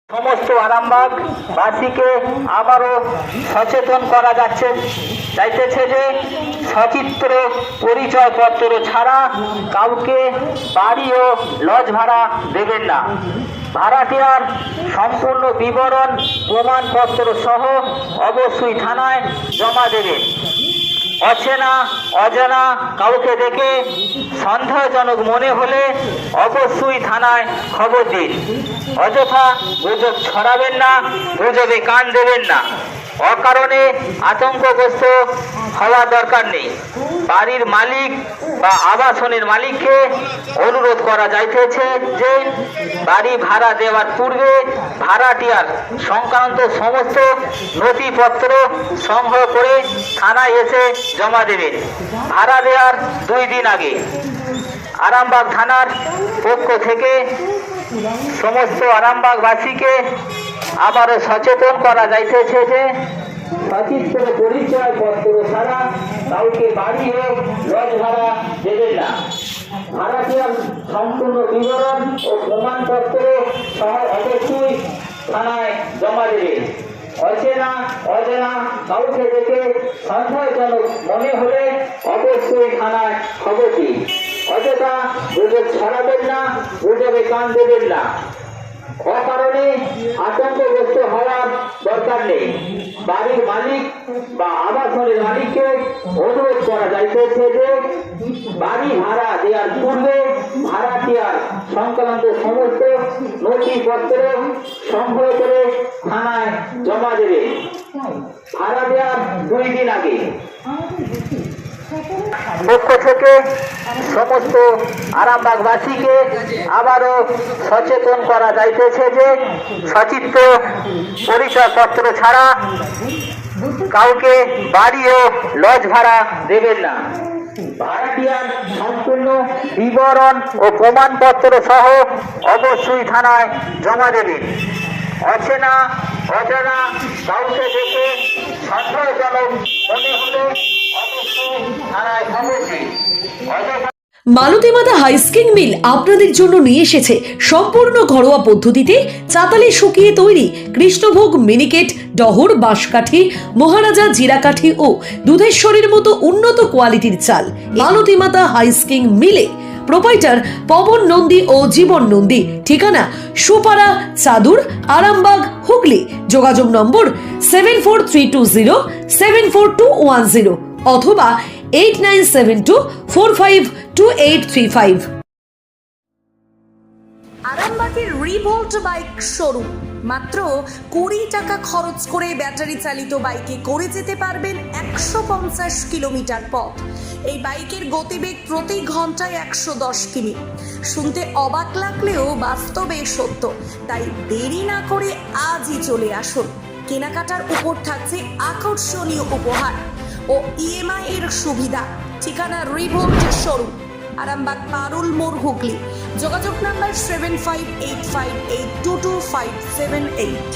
সমস্ত আরামবাগ বাসীকে আবারও সচেতন করা যাইতেছে যে সচিত্র পরিচয়পত্র ছাড়া কাউকে বাড়ি ও লজ ভাড়া দেবেন না। ভাড়াটিয়ার সম্পূর্ণ বিবরণ প্রমাণপত্র সহ অবশ্যই থানায় জমা দেবেন। অচেনা অজানা কাউকে দেখে সন্দেহজনক মনে হলে অবশ্যই থানায় খবর দিন। অযথা গুজব ছড়াবেন না, গুজবে কান দেবেন না। অকারণে আতঙ্কগ্রস্ত হওয়ার দরকার নেই। বাড়ির মালিক বা আবাসনের মালিককে অনুরোধ করা যাইতেছে যে বাড়ি ভাড়া দেওয়ার পূর্বে ভাড়াটিয়ার সংক্রান্ত সমস্ত নথিপত্র সংগ্রহ করে থানায় এসে জমা দেবেন। ভাড়া দেওয়ার 2 দিন আগে আরামবাগ থানার পক্ষ থেকে সমস্ত আরামবাগবাসীকে আবারও সচেতন করা যাইতেছে যে সচিত্র পরিচয়পত্র ছাড়া কাউকে বাড়ি হোক লজ ভাড়া দেবেন না। ভাড়াটিয়ার সম্পূর্ণ বিবরণ ও প্রমাণপত্র সহ অবশ্যই থানায় জমা দেবেন। অচেনা অজানা কাউকে দেখে সন্দেহজনক মনে হলে অবশ্যই থানায় খবর দিন। অযথা গুজব ছড়াবেন না, গুজবে কান দেবেন না। অকারণে আতঙ্কগ্রস্ত হওয়ার দরকার নেই। বাড়ির মালিক বা আবাসনের মালিককে অনুরোধ করা যাইতেছে যে বাড়ি ভাড়া দেওয়ার পূর্বে ভাড়াটিয়ার সংক্রান্ত সমস্ত নথিপত্র সংগ্রহ করে থানায় জমা দেবে। ভাড়া দেওয়ার 2 দিন আগে পক্ষ থেকে সমস্ত আরামবাগবাসীকে আবারও সচেতন করা যাইতেছে যে সচিত্র পরিচয়পত্র ছাড়া কাউকে বাড়ি ও লজ ভাড়া দেবেন না। ভাড়াটিয়ার সম্পূর্ণ বিবরণ ও প্রমাণপত্র সহ অবশ্যই থানায় জমা দেবেন। অচেনা অজানা কাউকে দেখে সন্দেহজনক মনে হলে অবশ্যই থানায় খবর দিন। মালতী মাতা হাইস্কিং মিল আপনাদের জন্য নিয়ে এসেছে সম্পূর্ণ ঘরোয়া পদ্ধতিতে চাতালে শুকিয়ে তৈরি কৃষ্ণভোগ মিনিকেট, ডহর, বাঁশকাঠি, মহারাজা জিরাকাঠি ও দুধেশ্বরীর মতো উন্নত কোয়ালিটির চাল। মালতী মাতা হাইস্কিং মিলে প্রোপাইটার পবন নন্দী ও জীবন নন্দী। ঠিকানা সুপারা চাদুর, আরামবাগ, হুগলি। যোগাযোগ নম্বর 7432074210 অথবা 8972452835। আরামবাগের রিভোল্ট বাইক শোরুম। মাত্র 20 টাকা খরচ করে ব্যাটারি চালিত বাইকে করে যেতে পারবেন 150 কিলোমিটার পথ। এই বাইকের গতিবেগ প্রতি ঘন্টায় 110 কিমি। শুনতে অবাক লাগলেও বাস্তবে সত্য। তাই দেরি না করে আজই চলে আসুন। কেনাকাটার উপর থাকছে আকর্ষণীয় উপহার ও ইএমআই এর সুবিধা। ঠিকানা রিভোল্ট শোরুম, আরামবাগ, পারুল মোড়, হুগলি। যোগাযোগ নাম্বার 7585822578।